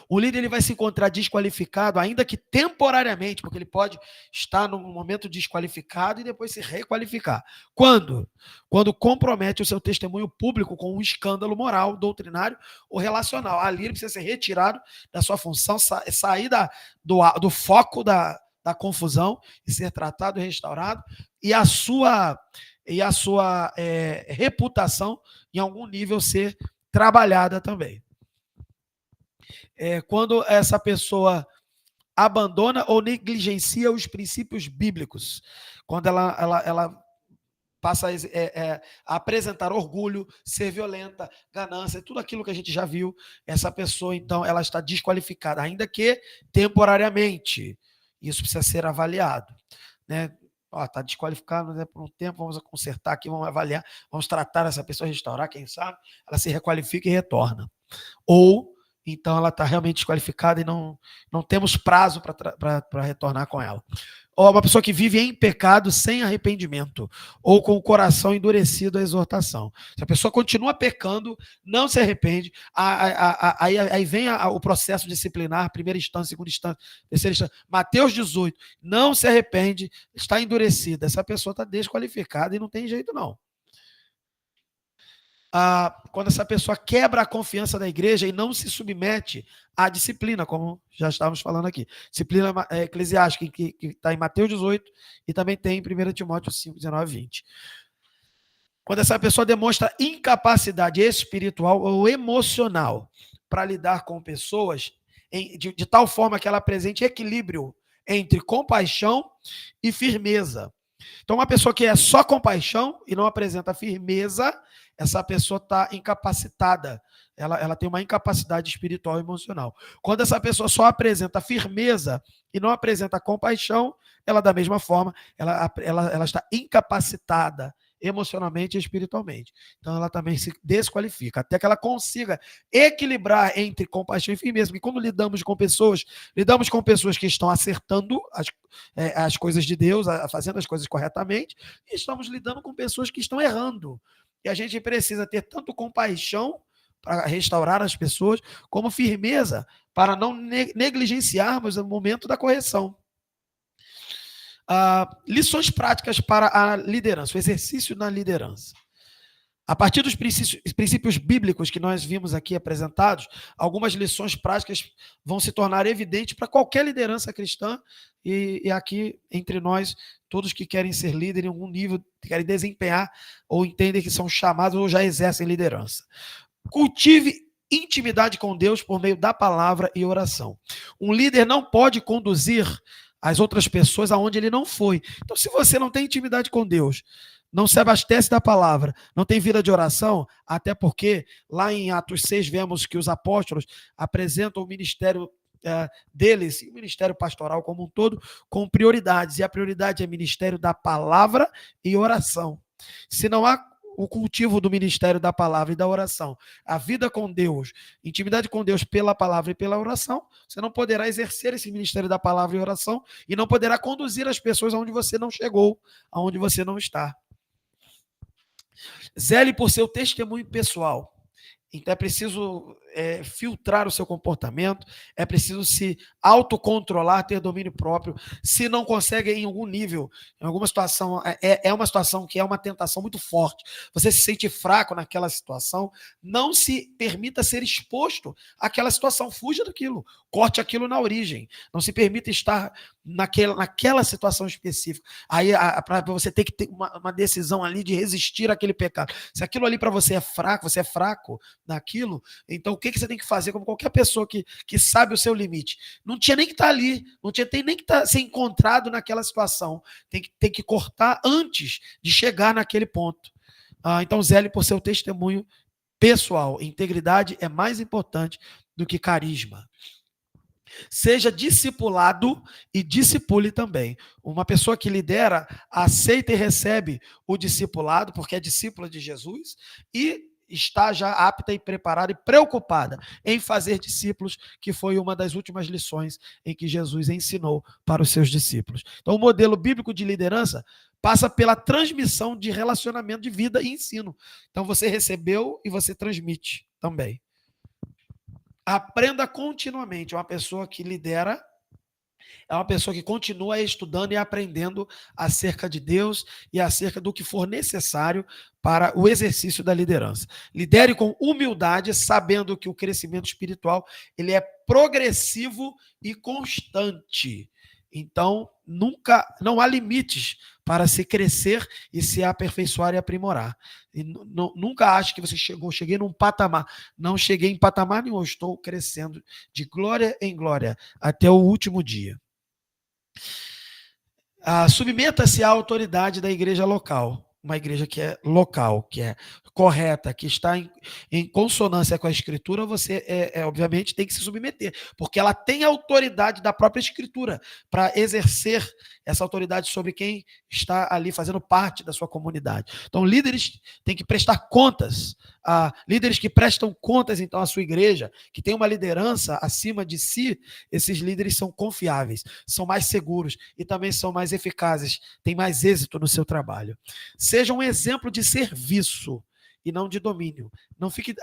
o líder ele vai se encontrar desqualificado, ainda que temporariamente, porque ele pode estar num momento desqualificado e depois se requalificar. Quando? Quando compromete o seu testemunho público com um escândalo moral, doutrinário ou relacional. Ali ele precisa ser retirado da sua função, sair do foco da confusão e ser tratado e restaurado, e a sua reputação, em algum nível, ser trabalhada também. Quando essa pessoa abandona ou negligencia os princípios bíblicos, quando ela passa a apresentar orgulho, ser violenta, ganância, tudo aquilo que a gente já viu, essa pessoa, então, ela está desqualificada, ainda que temporariamente. Isso precisa ser avaliado, né? Está desqualificado, né, por um tempo, vamos consertar aqui, vamos avaliar, vamos tratar essa pessoa, restaurar, quem sabe, ela se requalifica e retorna. Ou então ela está realmente desqualificada e não temos prazo para retornar com ela. Ou uma pessoa que vive em pecado sem arrependimento, ou com o coração endurecido à exortação. Se a pessoa continua pecando, não se arrepende, aí vem o processo disciplinar, primeira instância, segunda instância, terceira instância. Mateus 18, não se arrepende, está endurecida. Essa pessoa está desqualificada e não tem jeito não. Quando essa pessoa quebra a confiança da igreja e não se submete à disciplina, como já estávamos falando aqui. Disciplina eclesiástica, que está em Mateus 18 e também tem em 1 Timóteo 5, 19 e 20. Quando essa pessoa demonstra incapacidade espiritual ou emocional para lidar com pessoas, de tal forma que ela apresente equilíbrio entre compaixão e firmeza. Então, uma pessoa que é só compaixão e não apresenta firmeza, essa pessoa está incapacitada. Ela tem uma incapacidade espiritual e emocional. Quando essa pessoa só apresenta firmeza e não apresenta compaixão, ela, da mesma forma, ela está incapacitada emocionalmente e espiritualmente. Então, ela também se desqualifica, até que ela consiga equilibrar entre compaixão e firmeza. Porque quando lidamos com pessoas que estão acertando as coisas de Deus, fazendo as coisas corretamente, e estamos lidando com pessoas que estão errando. E a gente precisa ter tanto compaixão para restaurar as pessoas, como firmeza para não negligenciarmos o momento da correção. Lições práticas para a liderança, o exercício na liderança. A partir dos princípios bíblicos que nós vimos aqui apresentados, algumas lições práticas vão se tornar evidentes para qualquer liderança cristã e aqui entre nós, todos que querem ser líder em algum nível, querem desempenhar ou entendem que são chamados ou já exercem liderança. Cultive intimidade com Deus por meio da palavra e oração. Um líder não pode conduzir as outras pessoas aonde ele não foi. Então, se você não tem intimidade com Deus, não se abastece da palavra, não tem vida de oração, até porque lá em Atos 6 vemos que os apóstolos apresentam o ministério deles, e o ministério pastoral como um todo, com prioridades, e a prioridade é o ministério da palavra e oração. Se não há o cultivo do ministério da palavra e da oração, a vida com Deus, intimidade com Deus pela palavra e pela oração, você não poderá exercer esse ministério da palavra e oração e não poderá conduzir as pessoas aonde você não chegou, aonde você não está. Zele por seu testemunho pessoal. Então é preciso filtrar o seu comportamento, é preciso se autocontrolar, ter domínio próprio. Se não consegue em algum nível, em alguma situação, é uma situação que é uma tentação muito forte, você se sente fraco naquela situação, não se permita ser exposto àquela situação, fuja daquilo, corte aquilo na origem, não se permita estar naquela situação específica. Aí para você ter que ter uma decisão ali de resistir àquele pecado. Se aquilo ali para você é fraco naquilo, então o que você tem que fazer como qualquer pessoa que sabe o seu limite? Não tinha nem que estar ali, não tinha nem que ser encontrado naquela situação. Tem que cortar antes de chegar naquele ponto. Então zele por seu testemunho pessoal. Integridade é mais importante do que carisma. Seja discipulado e discipule também. Uma pessoa que lidera, aceita e recebe o discipulado, porque é discípula de Jesus, e está já apta e preparada e preocupada em fazer discípulos, que foi uma das últimas lições em que Jesus ensinou para os seus discípulos. Então, o modelo bíblico de liderança passa pela transmissão de relacionamento de vida e ensino. Então, você recebeu e você transmite também. Aprenda continuamente. Uma pessoa que lidera é uma pessoa que continua estudando e aprendendo acerca de Deus e acerca do que for necessário para o exercício da liderança. Lidere com humildade, sabendo que o crescimento espiritual ele é progressivo e constante. Então, não há limites para se crescer e se aperfeiçoar e aprimorar. E nunca ache que você cheguei num patamar. Não cheguei em patamar nenhum, estou crescendo de glória em glória até o último dia. Submeta-se à autoridade da igreja local. Uma igreja que é local, que é correta, que está em consonância com a escritura, você, obviamente, tem que se submeter, porque ela tem autoridade da própria escritura para exercer essa autoridade sobre quem está ali fazendo parte da sua comunidade. Então, líderes têm que prestar contas, líderes que prestam contas, então, à sua igreja, que tem uma liderança acima de si, esses líderes são confiáveis, são mais seguros e também são mais eficazes, têm mais êxito no seu trabalho. Seja um exemplo de serviço e não de domínio. Não fique.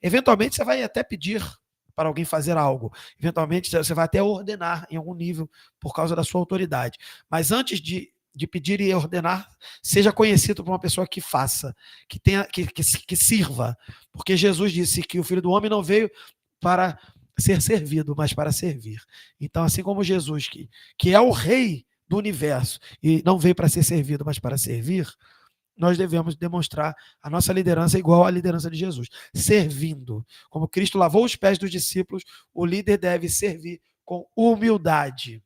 Eventualmente, você vai até pedir para alguém fazer algo. Eventualmente, você vai até ordenar em algum nível por causa da sua autoridade. Mas antes de pedir e ordenar, seja conhecido por uma pessoa que faça, que sirva. Porque Jesus disse que o Filho do Homem não veio para ser servido, mas para servir. Então, assim como Jesus, que é o rei do universo e não veio para ser servido, mas para servir, nós devemos demonstrar a nossa liderança igual à liderança de Jesus, servindo. Como Cristo lavou os pés dos discípulos, o líder deve servir com humildade.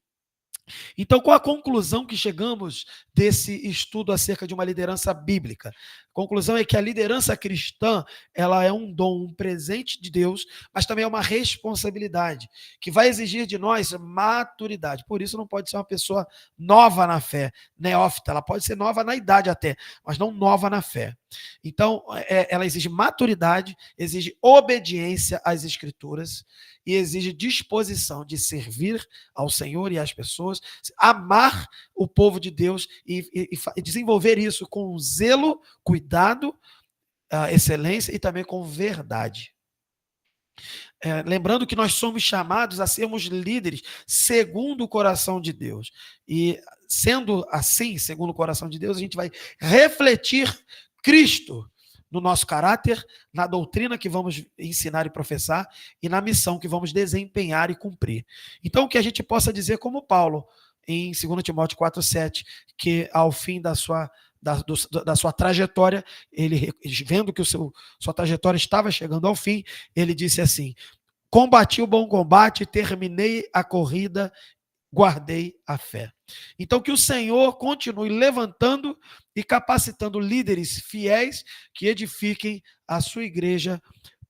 Então, qual a conclusão que chegamos desse estudo acerca de uma liderança bíblica? A conclusão é que a liderança cristã, ela é um dom, um presente de Deus, mas também é uma responsabilidade, que vai exigir de nós maturidade. Por isso, não pode ser uma pessoa nova na fé, neófita. Ela pode ser nova na idade até, mas não nova na fé. Então, ela exige maturidade, exige obediência às Escrituras e exige disposição de servir ao Senhor e às pessoas, amar o povo de Deus e desenvolver isso com zelo, cuidado, excelência e também com verdade. Lembrando que nós somos chamados a sermos líderes segundo o coração de Deus. E sendo assim, segundo o coração de Deus, a gente vai refletir Cristo no nosso caráter, na doutrina que vamos ensinar e professar e na missão que vamos desempenhar e cumprir. Então, que a gente possa dizer como Paulo, em 2 Timóteo 4,7, que ao fim da sua trajetória, ele vendo que sua trajetória estava chegando ao fim, ele disse assim: combati o bom combate, terminei a corrida, guardei a fé. Então, que o Senhor continue levantando e capacitando líderes fiéis que edifiquem a sua igreja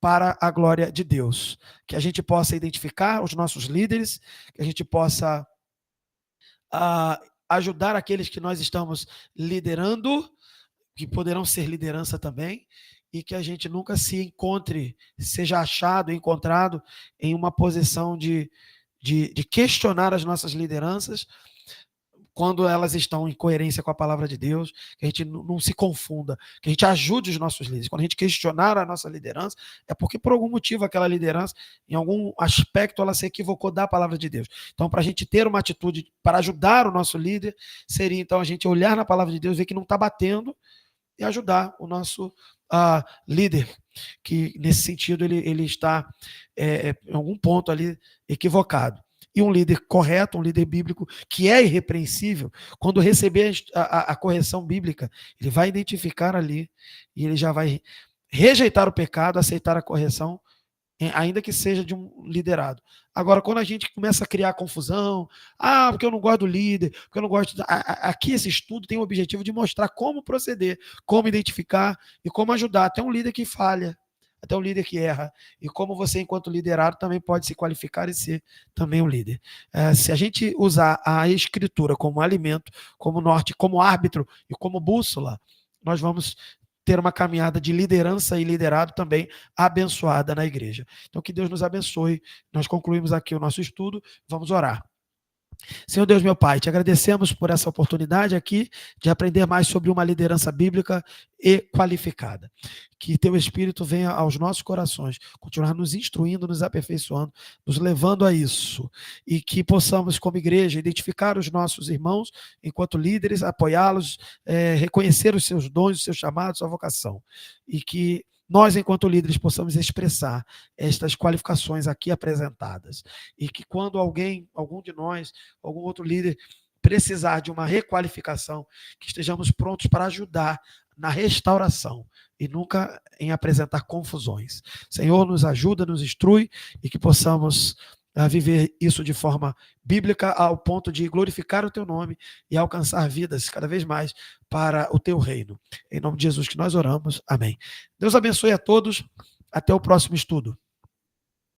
para a glória de Deus. Que a gente possa identificar os nossos líderes, que a gente possa ajudar aqueles que nós estamos liderando, que poderão ser liderança também, e que a gente nunca se encontre, seja achado, encontrado em uma posição de questionar as nossas lideranças, quando elas estão em coerência com a palavra de Deus, que a gente não se confunda, que a gente ajude os nossos líderes. Quando a gente questionar a nossa liderança, é porque por algum motivo aquela liderança, em algum aspecto, ela se equivocou da palavra de Deus. Então, para a gente ter uma atitude para ajudar o nosso líder, seria então a gente olhar na palavra de Deus, ver que não está batendo e ajudar o nosso líder, que nesse sentido ele está em algum ponto ali equivocado. E um líder correto, um líder bíblico, que é irrepreensível, quando receber a correção bíblica, ele vai identificar ali e ele já vai rejeitar o pecado, aceitar a correção, ainda que seja de um liderado. Agora, quando a gente começa a criar confusão, porque eu não gosto do líder, porque eu não gosto... Aqui esse estudo tem o objetivo de mostrar como proceder, como identificar e como ajudar até um líder que falha, até um líder que erra, e como você, enquanto liderado, também pode se qualificar e ser também um líder. Se a gente usar a Escritura como alimento, como norte, como árbitro e como bússola, nós vamos ter uma caminhada de liderança e liderado também abençoada na igreja. Então, que Deus nos abençoe. Nós concluímos aqui o nosso estudo. Vamos orar. Senhor Deus, meu Pai, te agradecemos por essa oportunidade aqui de aprender mais sobre uma liderança bíblica e qualificada. Que teu Espírito venha aos nossos corações, continuar nos instruindo, nos aperfeiçoando, nos levando a isso. E que possamos, como igreja, identificar os nossos irmãos enquanto líderes, apoiá-los, reconhecer os seus dons, os seus chamados, sua vocação. E que nós, enquanto líderes, possamos expressar estas qualificações aqui apresentadas. E que quando algum de nós, algum outro líder, precisar de uma requalificação, que estejamos prontos para ajudar na restauração e nunca em apresentar confusões. Senhor, nos ajuda, nos instrui e que possamos viver isso de forma bíblica ao ponto de glorificar o teu nome e alcançar vidas cada vez mais para o teu reino. Em nome de Jesus que nós oramos. Amém. Deus abençoe a todos. Até o próximo estudo.